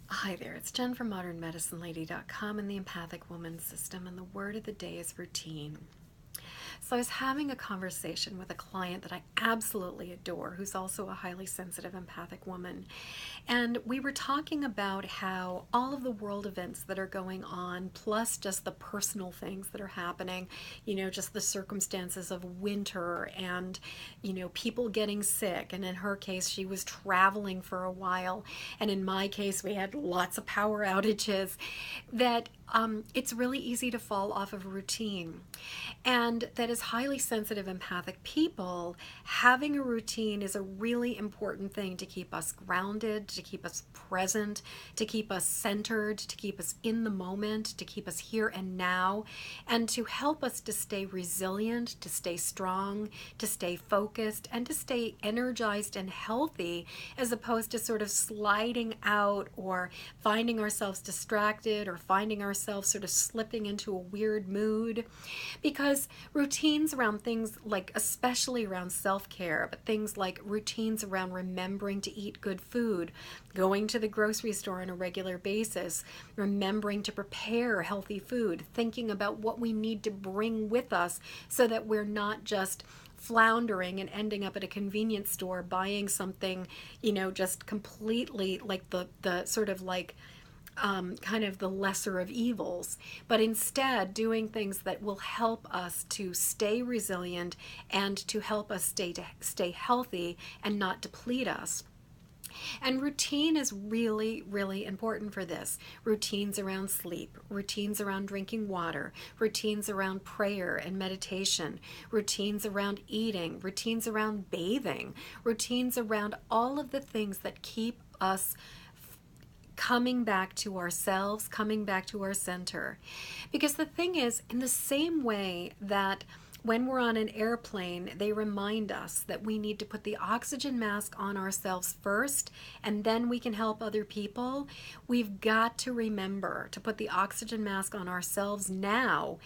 Hi there, it's Jen from modernmedicinelady.com and the Empathic Woman System, and the word of the day is routine. So I was having a conversation with a client that I absolutely adore, who's also a highly sensitive empathic woman. And we were talking about how all of the world events that are going on, plus just the personal things that are happening, just the circumstances of winter and, people getting sick. And in her case, she was traveling for a while. And in my case, we had lots of power outages. That it's really easy to fall off of routine. And that as highly sensitive empathic people, having a routine is a really important thing to keep us grounded, to keep us present, to keep us centered, to keep us in the moment, to keep us here and now, and to help us to stay resilient, to stay strong, to stay focused, and to stay energized and healthy, as opposed to sort of sliding out or finding ourselves distracted or finding ourselves sort of slipping into a weird mood. Because routines around things like, especially around self-care, but things like routines around remembering to eat good food, going to the grocery store on a regular basis, remembering to prepare healthy food, thinking about what we need to bring with us so that we're not just floundering and ending up at a convenience store buying something, just completely like the sort of like kind of the lesser of evils, but instead doing things that will help us to stay resilient and to help us stay healthy and not deplete us. And routine is really, really important for this. Routines around sleep, routines around drinking water, routines around prayer and meditation, routines around eating, routines around bathing, routines around all of the things that keep us coming back to ourselves, coming back to our center. Because the thing is, in the same way that when we're on an airplane, they remind us that we need to put the oxygen mask on ourselves first, and then we can help other people. We've got to remember to put the oxygen mask on ourselves now,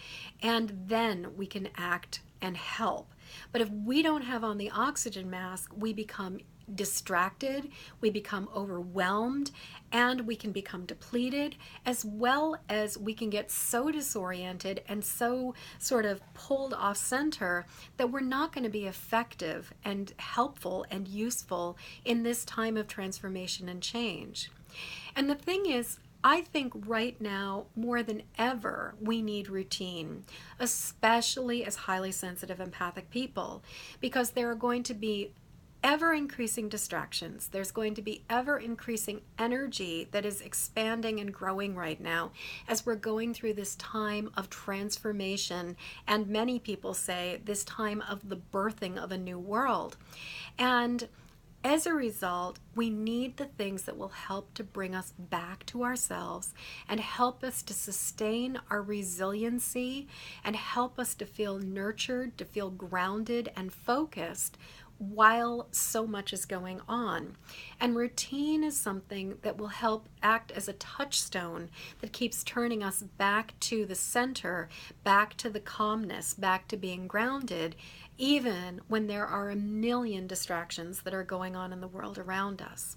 and then we can act and help. But if we don't have on the oxygen mask, we become distracted, we become overwhelmed, and we can become depleted, as well as we can get so disoriented and so sort of pulled off center that we're not going to be effective and helpful and useful in this time of transformation and change. And the thing is, I think right now, more than ever, we need routine, especially as highly sensitive empathic people, because there are going to be ever increasing distractions. There's going to be ever increasing energy that is expanding and growing right now as we're going through this time of transformation, and many people say this time of the birthing of a new world. And as a result, we need the things that will help to bring us back to ourselves and help us to sustain our resiliency and help us to feel nurtured, to feel grounded and focused while so much is going on. And routine is something that will help act as a touchstone that keeps turning us back to the center, back to the calmness, back to being grounded, even when there are a million distractions that are going on in the world around us.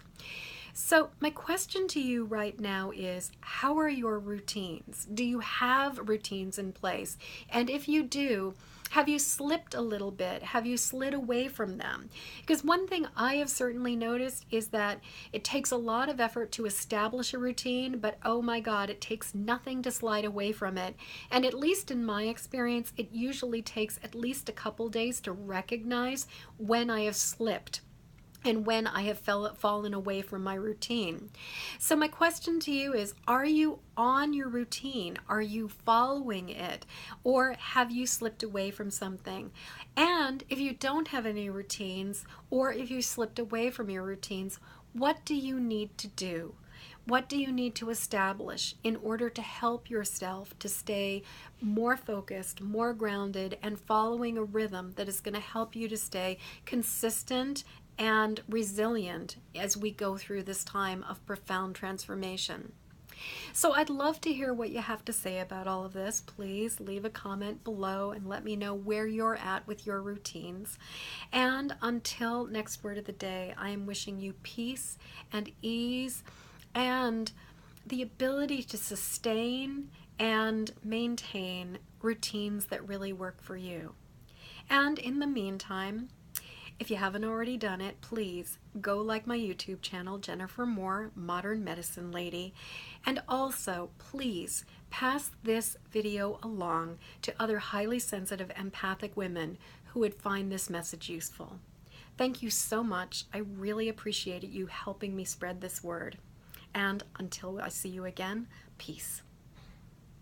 So my question to you right now is, how are your routines? Do you have routines in place? And if you do, have you slipped a little bit? Have you slid away from them? Because one thing I have certainly noticed is that it takes a lot of effort to establish a routine, but oh my God, it takes nothing to slide away from it. And at least in my experience, it usually takes at least a couple days to recognize when I have slipped and when I have fallen away from my routine. So my question to you is, are you on your routine? Are you following it? Or have you slipped away from something? And if you don't have any routines, or if you slipped away from your routines, what do you need to do? What do you need to establish in order to help yourself to stay more focused, more grounded, and following a rhythm that is going to help you to stay consistent and resilient as we go through this time of profound transformation? So I'd love to hear what you have to say about all of this. Please leave a comment below and let me know where you're at with your routines. And until next word of the day, I am wishing you peace and ease and the ability to sustain and maintain routines that really work for you. And in the meantime, if you haven't already done it, please go like my YouTube channel, Jennifer Moore, Modern Medicine Lady. And also, please pass this video along to other highly sensitive empathic women who would find this message useful. Thank you so much. I really appreciate you helping me spread this word. And until I see you again, peace.